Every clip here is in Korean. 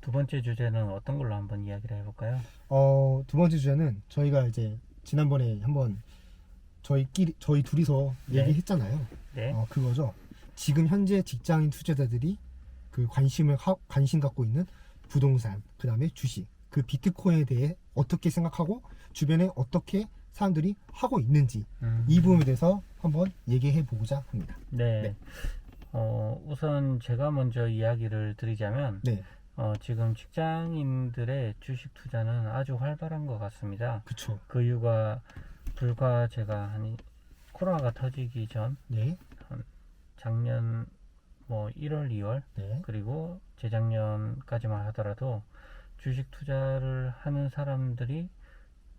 두 번째 주제는 어떤 걸로 한번 이야기를 해볼까요? 두 번째 주제는 저희가 이제 지난번에 한번 저희 둘이서 네. 얘기했잖아요. 네. 그거죠. 지금 현재 직장인 투자자들이 그 관심 갖고 있는 부동산, 그 다음에 주식, 그 비트코인에 대해 어떻게 생각하고 주변에 어떻게 사람들이 하고 있는지 이 부분에 대해서 한번 얘기해 보고자 합니다. 네. 네. 우선 제가 먼저 이야기를 드리자면 네, 지금 직장인들의 주식 투자는 아주 활발한 것 같습니다. 그쵸. 그 이유가 불과 제가 코로나가 터지기 전 네, 작년 1월, 2월 네, 그리고 재작년까지만 하더라도 주식 투자를 하는 사람들이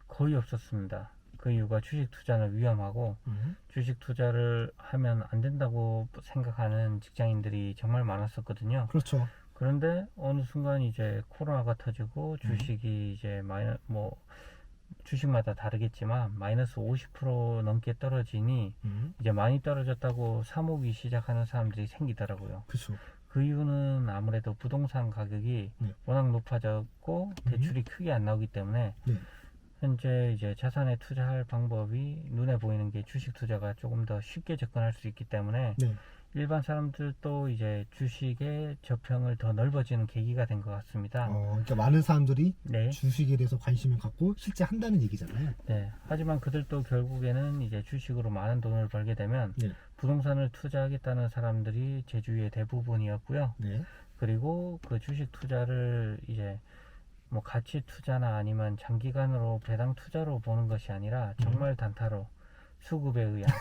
거의 없었습니다. 그 이유가 주식 투자는 위험하고 주식 투자를 하면 안 된다고 생각하는 직장인들이 정말 많았었거든요. 그렇죠. 그런데 어느 순간 이제 코로나가 터지고 주식이 이제 주식마다 다르겠지만 마이너스 50% 넘게 떨어지니 이제 많이 떨어졌다고 사모기 시작하는 사람들이 생기더라고요. 그렇죠. 그 이유는 아무래도 부동산 가격이 네. 워낙 높아졌고 대출이 크게 안 나오기 때문에 네, 현재 이제 자산에 투자할 방법이 눈에 보이는 게 주식 투자가 조금 더 쉽게 접근할 수 있기 때문에 네, 일반 사람들도 이제 주식의 저평을 더 넓어지는 계기가 된 것 같습니다. 그러니까 많은 사람들이 네. 주식에 대해서 관심을 갖고 실제 한다는 얘기잖아요. 네. 하지만 그들도 결국에는 이제 주식으로 많은 돈을 벌게 되면 네, 부동산을 투자하겠다는 사람들이 제 주위의 대부분이었고요. 네, 그리고 그 주식 투자를 이제 가치 투자나 아니면 장기간으로 배당 투자로 보는 것이 아니라 정말 단타로 수급에 의한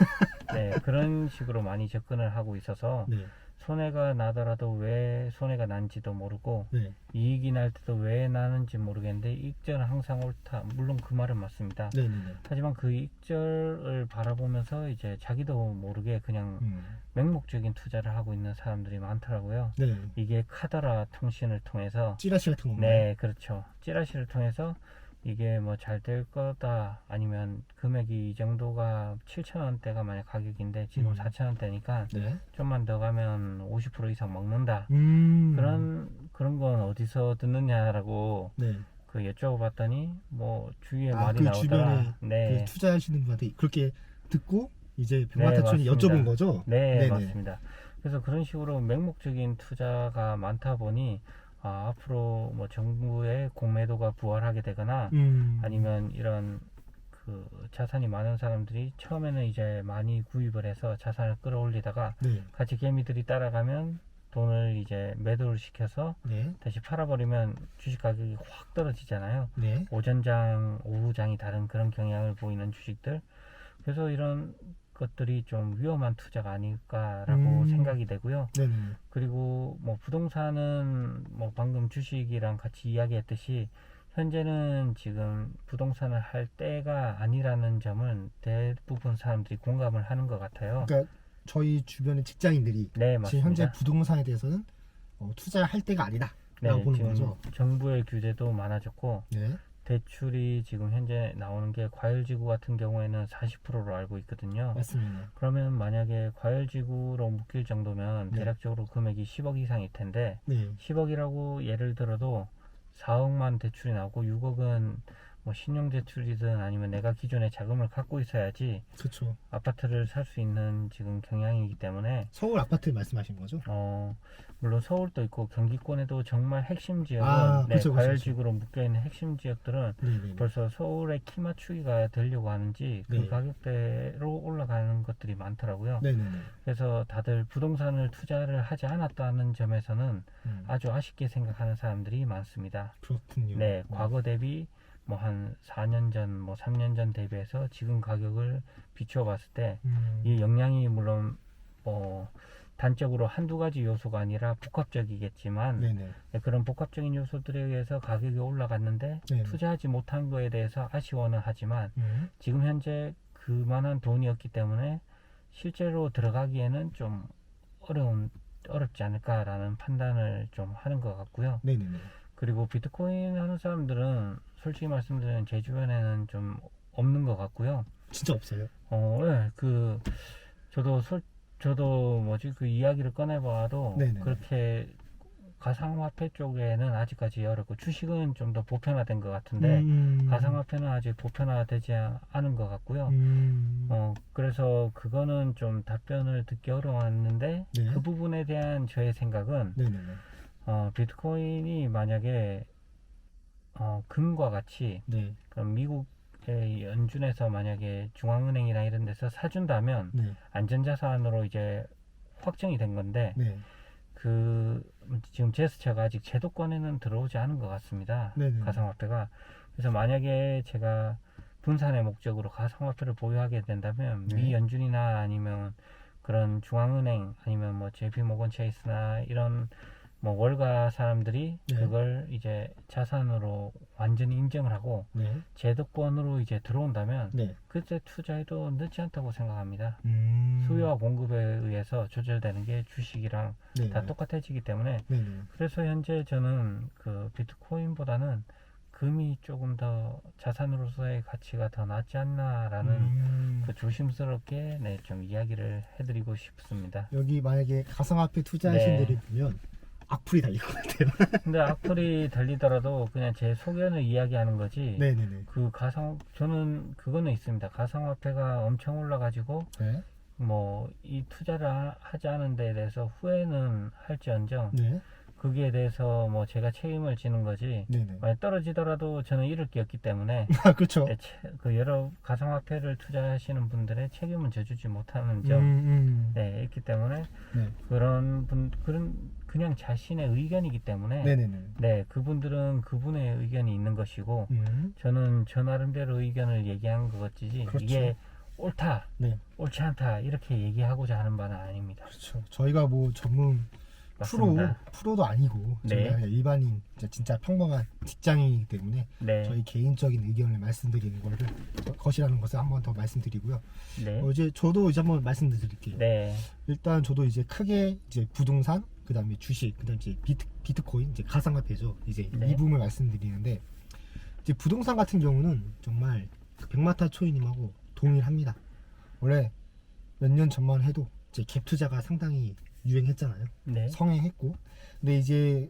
네, 그런 식으로 많이 접근을 하고 있어서 네, 손해가 나더라도 왜 손해가 난지도 모르고 네, 이익이 날 때도 왜 나는지 모르겠는데 익절은 항상 옳다. 물론 그 말은 맞습니다. 네, 네, 하지만 그 익절을 바라보면서 이제 자기도 모르게 그냥 맹목적인 투자를 하고 있는 사람들이 많더라고요. 네. 이게 카더라 통신을 통해서 찌라시 같은 건가요? 네, 그렇죠. 찌라시를 통해서 이게 잘 될 거다 아니면 금액이 이 정도가 7,000원대가 만약 가격인데 지금 4,000원대니까 네. 좀만 더 가면 50% 이상 먹는다. 그런 건 어디서 듣느냐라고 네. 그 여쭤봤더니 주위에 말이 그 나오더라. 주변에 네. 그 투자하시는 분한테 그렇게 듣고 이제 네, 백마타천이 맞습니다. 여쭤본 거죠? 네, 네네. 맞습니다. 그래서 그런 식으로 맹목적인 투자가 많다 보니 앞으로 정부의 공매도가 부활하게 되거나 아니면 이런 그 자산이 많은 사람들이 처음에는 이제 많이 구입을 해서 자산을 끌어올리다가 네. 같이 개미들이 따라가면 돈을 이제 매도를 시켜서 네. 다시 팔아버리면 주식 가격이 확 떨어지잖아요. 네. 오전장, 오후장이 다른 그런 경향을 보이는 주식들. 그래서 이런 것들이 좀 위험한 투자가 아닐까라고 생각이 되고요. 네네. 그리고 부동산은 방금 주식이랑 같이 이야기했듯이 현재는 지금 부동산을 할 때가 아니라는 점은 대부분 사람들이 공감을 하는 것 같아요. 그러니까 저희 주변의 직장인들이 네, 지금 현재 맞습니다. 부동산에 대해서는 투자할 때가 아니다 네, 라고 보는 지금 거죠. 정부의 규제도 많아졌고 네. 대출이 지금 현재 나오는 게 과열지구 같은 경우에는 40%로 알고 있거든요. 맞습니다. 그러면 만약에 과열지구로 묶일 정도면 네. 대략적으로 금액이 10억 이상일 텐데 네. 10억이라고 예를 들어도 4억만 대출이 나오고 6억은 신용대출이든 아니면 내가 기존에 자금을 갖고 있어야지 그렇죠. 아파트를 살 수 있는 지금 경향이기 때문에 서울 아파트 말씀하신 거죠? 물론 서울도 있고 경기권에도 정말 핵심 지역은 그쵸, 과열지구로 묶여있는 핵심 지역들은 네네. 벌써 서울의 키 맞추기가 되려고 하는지 그 네. 가격대로 올라가는 것들이 많더라고요. 네네네. 그래서 다들 부동산을 투자를 하지 않았다는 점에서는 아주 아쉽게 생각하는 사람들이 많습니다. 그렇군요. 네, 과거 대비 한 4년 전, 3년 전 대비해서 지금 가격을 비추어 봤을 때 이 영향이 물론 단적으로 한두 가지 요소가 아니라 복합적이겠지만 네네. 그런 복합적인 요소들에 의해서 가격이 올라갔는데 네네. 투자하지 못한 거에 대해서 아쉬워는 하지만 지금 현재 그만한 돈이 없기 때문에 실제로 들어가기에는 좀 어렵지 않을까라는 판단을 좀 하는 것 같고요. 네네네. 그리고 비트코인 하는 사람들은 솔직히 말씀드리면 제 주변에는 좀 없는 것 같고요. 진짜 없어요? 네, 저도 그 이야기를 꺼내봐도 네네네. 그렇게 가상화폐 쪽에는 아직까지 어렵고 주식은 좀 더 보편화된 것 같은데 가상화폐는 아직 보편화되지 않은 것 같고요. 그래서 그거는 좀 답변을 듣기 어려웠는데 네. 그 부분에 대한 저의 생각은 네네네. 비트코인이 만약에 금과 같이 네. 그럼 미국의 연준에서 만약에 중앙은행이나 이런 데서 사준다면 네. 안전자산으로 이제 확정이 된 건데 네. 지금 제스처가 아직 제도권에는 들어오지 않은 것 같습니다. 네네. 가상화폐가. 그래서 만약에 제가 분산의 목적으로 가상화폐를 보유하게 된다면 네. 미 연준이나 아니면 그런 중앙은행 아니면 뭐 JP 모건 체이스나 이런 뭐 월가 사람들이 네. 그걸 이제 자산으로 완전히 인정을 하고 네. 제도권으로 이제 들어온다면 네. 그때 투자해도 늦지 않다고 생각합니다. 음. 수요와 공급에 의해서 조절되는 게 주식이랑 네. 다 똑같아지기 때문에 네네. 그래서 현재 저는 그 비트코인보다는 금이 조금 더 자산으로서의 가치가 더 낫지 않나라는 그 조심스럽게 네, 좀 이야기를 해드리고 싶습니다. 여기 만약에 가상화폐 투자하신 네. 분들이 보면 악플이 달릴 것 같아요. 근데 악플이 달리더라도 그냥 제 소견을 이야기하는 거지. 네네네. 저는 그거는 있습니다. 가상화폐가 엄청 올라가지고 네. 뭐 이 투자를 하지 않은 데에 대해서 후회는 할지언정 네. 거기에 대해서 뭐 제가 책임을 지는 거지. 네네. 만약 떨어지더라도 저는 잃을 게 없기 때문에 아, 그렇죠. 네, 여러 가상화폐를 투자하시는 분들의 책임은 져주지 못하는 점 네, 있기 때문에 네. 그냥 자신의 의견이기 때문에 네네네. 네, 그분들은 그분의 의견이 있는 것이고 저는 저 나름대로 의견을 얘기한 것이지 그렇죠. 이게 옳다, 네. 옳지 않다 이렇게 얘기하고자 하는 바는 아닙니다. 그렇죠. 저희가 뭐 전문 맞습니다. 프로도 아니고 네. 저희가 그냥 일반인 진짜 평범한 직장인이기 때문에 네, 저희 개인적인 의견을 말씀드리는 것이라는 것을 한 번 더 말씀드리고요. 네, 이제 저도 이제 한번 말씀드릴게요. 네, 일단 저도 이제 크게 이제 부동산, 그다음에 주식, 그다음에 이제 비트코인, 이제 가상화폐죠. 이제 네. 이 부분을 말씀드리는데 이제 부동산 같은 경우는 정말 백마타 초이님하고 동일합니다. 원래 몇 년 전만 해도 이제 갭 투자가 상당히 유행했잖아요. 네, 성행했고, 근데 이제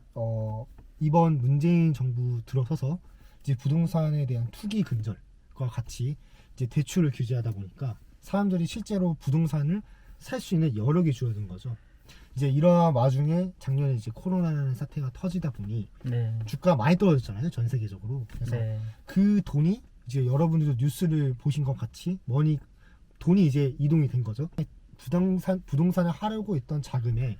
이번 문재인 정부 들어서서 이제 부동산에 대한 투기 근절과 같이 이제 대출을 규제하다 보니까 사람들이 실제로 부동산을 살 수 있는 여력이 줄어든 거죠. 이제 이러한 와중에 작년에 이제 코로나라는 사태가 터지다 보니 네, 주가가 많이 떨어졌잖아요, 전 세계적으로. 그래서 네, 그 돈이 이제 여러분들도 뉴스를 보신 것 같이 돈이 이제 이동이 된 거죠. 부동산을 하려고 했던 자금에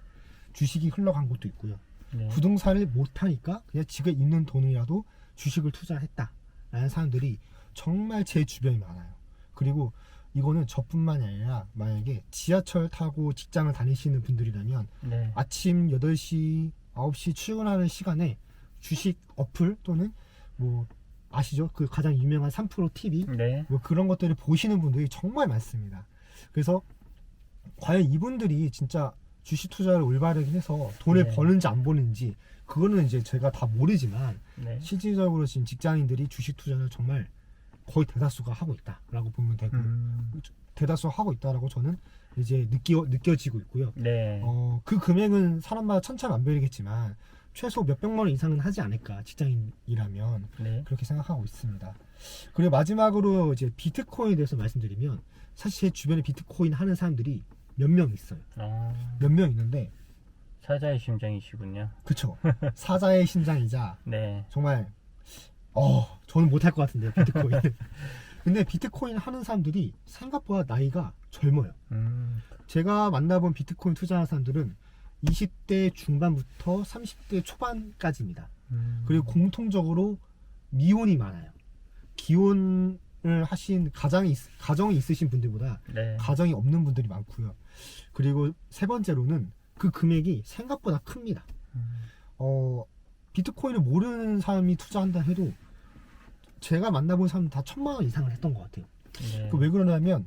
주식이 흘러간 것도 있고요. 네. 부동산을 못하니까 그냥 지금 있는 돈이라도 주식을 투자했다라는 사람들이 정말 제 주변에 많아요. 그리고 이거는 저뿐만이 아니라 만약에 지하철 타고 직장을 다니시는 분들이라면 네. 아침 8시, 9시 출근하는 시간에 주식 어플 또는 뭐 아시죠? 그 가장 유명한 3프로 TV 네. 뭐 그런 것들을 보시는 분들이 정말 많습니다. 그래서 과연 이분들이 진짜 주식 투자를 올바르게 해서 돈을 네. 버는지 안 버는지 그거는 이제 제가 다 모르지만 네. 실질적으로 지금 직장인들이 주식 투자를 정말 거의 대다수가 하고 있다라고 보면 되고 대다수 하고 있다라고 저는 이제 느껴지고 있고요. 네. 그 금액은 사람마다 천차만별이겠지만 최소 몇백만 원 이상은 하지 않을까, 직장인이라면. 네. 그렇게 생각하고 있습니다. 그리고 마지막으로 이제 비트코인에 대해서 말씀드리면 사실 제 주변에 비트코인 하는 사람들이 몇 명 있어요. 몇 명 있는데 사자의 심장이시군요. 그쵸. 사자의 심장이자 네. 정말 저는 못할 것 같은데요, 비트코인. 근데 비트코인 하는 사람들이 생각보다 나이가 젊어요. 제가 만나본 비트코인 투자하는 사람들은 20대 중반부터 30대 초반까지입니다. 그리고 공통적으로 미혼이 많아요. 기혼을 하신 가정이 있으신 분들보다 네. 가정이 없는 분들이 많고요. 그리고 세 번째로는 그 금액이 생각보다 큽니다. 비트코인을 모르는 사람이 투자한다 해도 제가 만나본 사람은 다 1,000만 원 이상을 했던 것 같아요. 네. 왜 그러냐면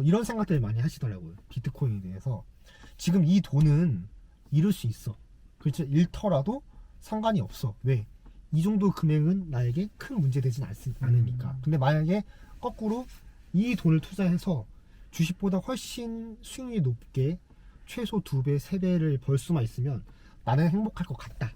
이런 생각들을 많이 하시더라고요. 비트코인에 대해서. 지금 이 돈은 잃을 수 있어. 그렇죠. 잃더라도 상관이 없어. 왜? 이 정도 금액은 나에게 큰 문제 되진 않으니까. 근데 만약에 거꾸로 이 돈을 투자해서 주식보다 훨씬 수익률이 높게 최소 2배, 3배를 벌 수만 있으면 나는 행복할 것 같다.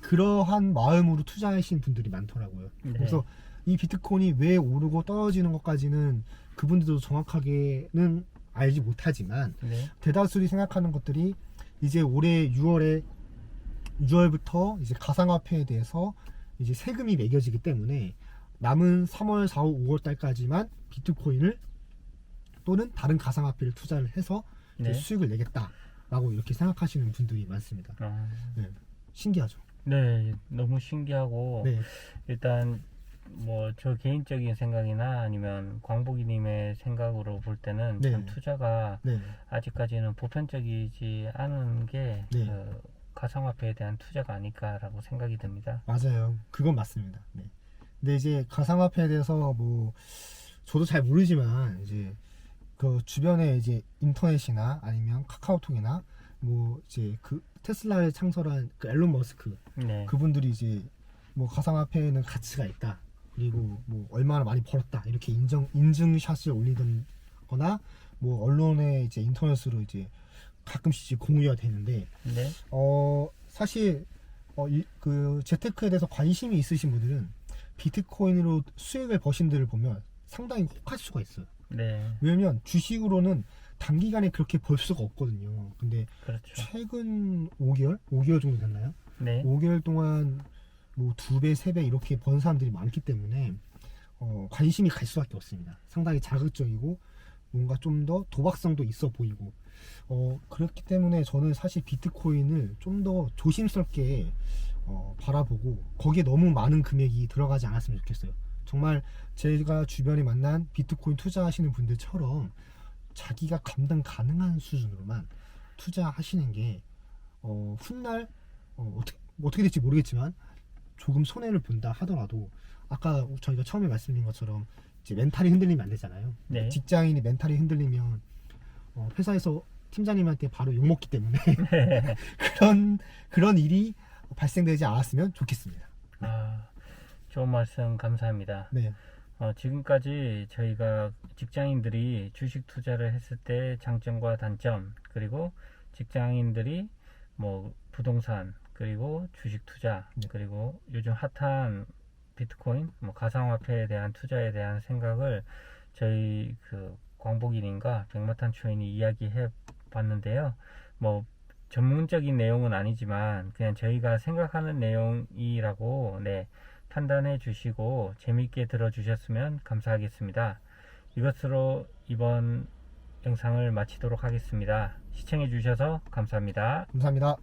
그러한 마음으로 투자하신 분들이 많더라고요. 네. 그래서 이 비트코인이 왜 오르고 떨어지는 것까지는 그분들도 정확하게는 알지 못하지만 네. 대다수들이 생각하는 것들이 이제 올해 6월부터 이제 가상화폐에 대해서 이제 세금이 매겨지기 때문에 남은 3월, 4월, 5월 달까지만 비트코인을 또는 다른 가상화폐를 투자를 해서 이제 네. 수익을 내겠다라고 이렇게 생각하시는 분들이 많습니다. 네, 신기하죠. 네, 너무 신기하고 네, 일단 뭐 저 개인적인 생각이나 아니면 광복이님의 생각으로 볼 때는 네. 참 투자가 네, 아직까지는 보편적이지 않은 게 네. 그 가상화폐에 대한 투자가 아닐까라고 생각이 듭니다. 맞아요. 그건 맞습니다. 네. 근데 이제 가상화폐에 대해서 뭐 저도 잘 모르지만 이제 그 주변에 이제 인터넷이나 아니면 카카오톡이나 뭐 이제 그 테슬라를 창설한 그 앨런 머스크 네, 그분들이 이제 뭐 가상화폐에는 가치가 있다. 그리고 뭐 얼마나 많이 벌었다. 이렇게 인증샷을 올리던거나 뭐 언론에 이제 인터넷으로 이제 가끔씩 이제 공유가 되는데 네, 사실 그 재테크에 대해서 관심이 있으신 분들은 비트코인으로 수익을 버신 분들을 보면 상당히 혹할 수가 있어요. 네, 왜냐면 주식으로는 단기간에 그렇게 벌 수가 없거든요. 근데 그렇죠. 최근 5개월 정도 됐나요? 네, 5개월 동안 뭐 2배, 3배 이렇게 번 사람들이 많기 때문에 관심이 갈 수밖에 없습니다. 상당히 자극적이고 뭔가 좀 더 도박성도 있어 보이고 그렇기 때문에 저는 사실 비트코인을 좀 더 조심스럽게 바라보고 거기에 너무 많은 금액이 들어가지 않았으면 좋겠어요. 정말 제가 주변에 만난 비트코인 투자하시는 분들처럼 자기가 감당 가능한 수준으로만 투자하시는 게 훗날 어떻게 될지 모르겠지만 조금 손해를 본다 하더라도 아까 저희가 처음에 말씀드린 것처럼 이제 멘탈이 흔들리면 안 되잖아요. 네. 직장인이 멘탈이 흔들리면 회사에서 팀장님한테 바로 욕먹기 때문에 그런 일이 발생되지 않았으면 좋겠습니다. 아, 좋은 말씀 감사합니다. 네, 지금까지 저희가 직장인들이 주식 투자를 했을 때 장점과 단점, 그리고 직장인들이 뭐 부동산, 그리고 주식 투자, 네. 그리고 요즘 핫한 비트코인, 뭐 가상화폐에 대한 투자에 대한 생각을 저희 그 광복인님과 백마탄 초인이 이야기해 봤는데요. 뭐 전문적인 내용은 아니지만 그냥 저희가 생각하는 내용이라고 판단해 주시고 재미있게 들어주셨으면 감사하겠습니다. 이것으로 이번 영상을 마치도록 하겠습니다. 시청해 주셔서 감사합니다. 감사합니다.